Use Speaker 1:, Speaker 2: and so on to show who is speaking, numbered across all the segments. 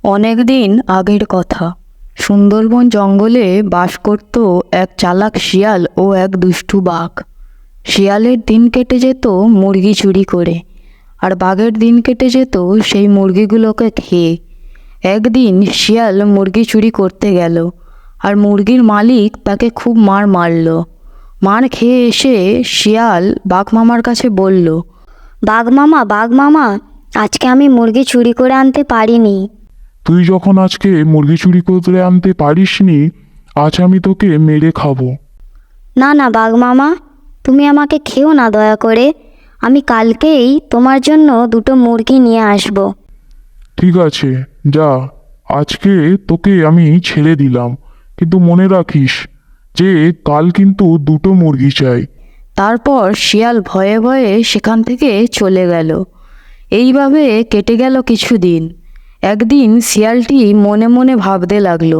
Speaker 1: অনেক দিন আগের কথা। সুন্দরবন জঙ্গলে বাস করত এক চালাক শিয়াল ও এক দুষ্টু বাঘ। শিয়ালের দিন কেটে যেত মুরগি চুরি করে, আর বাঘের দিন কেটে যেত সেই মুরগিগুলোকে খেয়ে। একদিন শিয়াল মুরগি চুরি করতে গেল, আর মুরগির মালিক তাকে খুব মার মারল। মার খেয়ে এসে শিয়াল বাঘ মামার কাছে বলল,
Speaker 2: বাঘ মামা, আজকে আমি মুরগি চুরি করে আনতে পারিনি।
Speaker 3: তুই যখন আজকে মুরগি চুরি করে আনতে পারিসনি, আজ আমি তোকে মেরে খাবো।
Speaker 2: না না বাঘ মামা, তুমি আমাকে খেও না দয়া করে। আমি কালকেই তোমার জন্য দুটো মুরগি নিয়ে আসব।
Speaker 3: ঠিক আছে, যা, আজকে তোকে আমি ছেড়ে দিলাম, কিন্তু মনে রাখিস যে কাল কিন্তু দুটো মুরগি চাই।
Speaker 1: তারপর শিয়াল ভয়ে ভয়ে সেখান থেকে চলে গেল। এইভাবে কেটে গেল কিছুদিন। একদিন শিয়ালটি মনে মনে ভাবতে লাগলো,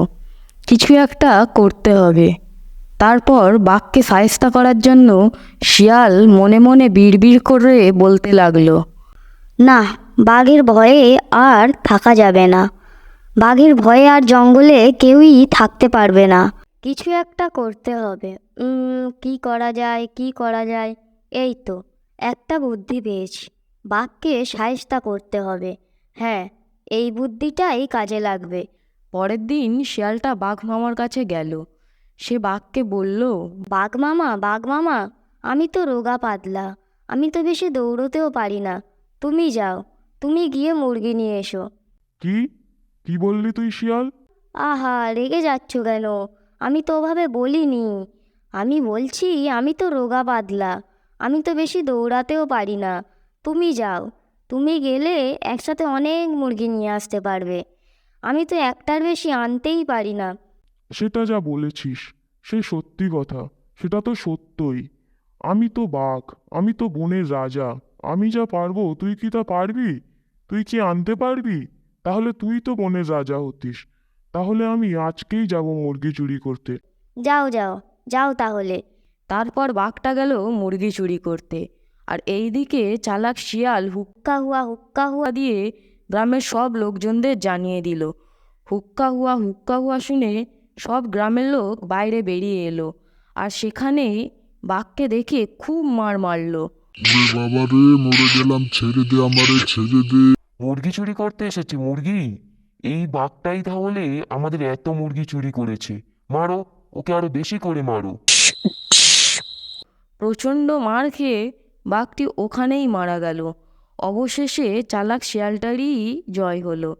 Speaker 1: কিছু একটা করতে হবে। তারপর বাঘকে শায়েস্তা করার জন্য শিয়াল মনে মনে বিড়বিড় করে বলতে লাগলো,
Speaker 2: না, বাঘের ভয়ে আর থাকা যাবে না। বাঘের ভয়ে আর জঙ্গলে কেউই থাকতে পারবে না। কিছু একটা করতে হবে। কি করা যায়, কি করা যায়? এই তো একটা বুদ্ধি পেয়েছি। বাঘকে শায়েস্তা করতে হবে। হ্যাঁ, এই বুদ্ধিটাই কাজে লাগবে।
Speaker 1: পরের দিন শিয়ালটা বাঘ মামার কাছে গেল। সে বাঘকে বলল,
Speaker 2: বাঘ মামা, আমি তো রোগা পাতলা, আমি তো বেশি দৌড়তেও পারি না। তুমি যাও, তুমি গিয়ে মুরগি নিয়ে এসো।
Speaker 3: কি কি বললি তুই, শিয়াল?
Speaker 2: আহা, রেগে যাচ্ছ কেন? আমি তো ওভাবে বলিনি। আমি বলছি আমি তো রোগা পাতলা, আমি তো বেশি দৌড়াতেও পারি না। তুমি যাও, তুমি গেলে একসাথে অনেক মুরগি নিয়ে আসতে পারবে। আমি তো একটার বেশি আনতেই পারি না।
Speaker 3: সেটা যা বলেছিস সে সত্যি কথা, সেটা তো সত্যই। আমি তো বাঘ, আমি তো বনের রাজা। আমি যা পারবো তুই কি তা পারবি? তুই কি আনতে পারবি? তাহলে তুই তো বনের রাজা হতিস। তাহলে আমি আজকেই যাব মুরগি চুরি করতে।
Speaker 2: যাও যাও, যাও তাহলে।
Speaker 1: তারপর বাঘটা গেল মুরগি চুরি করতে। আর এইদিকে চালাক শিয়াল
Speaker 2: হুক্কা হুয়া।
Speaker 1: দিয়ে গ্রামের সব লোকজনদের জানিয়ে দিল। হুক্কা হুয়া শুনে সব গ্রামের লোক বাইরে বেরিয়ে এলো, আর সেখানেই বাঘকে দেখে খুব মার মারলো।
Speaker 4: ওরে বাবা রে, মরে গেলাম, ছেড়ে দে আমারে, ছেড়ে দে।
Speaker 5: মুরগি চুরি করতে এসেছি মুরগি? এই বাঘটাই তাহলে আমাদের এত মুরগি চুরি করেছে। মারো, ওকে আরো বেশি করে মারো।
Speaker 1: প্রচণ্ড মার খেয়ে বাঘটি ওখানেই মারা গেল। অবশেষে চালাক শিয়ালটারই জয় হলো।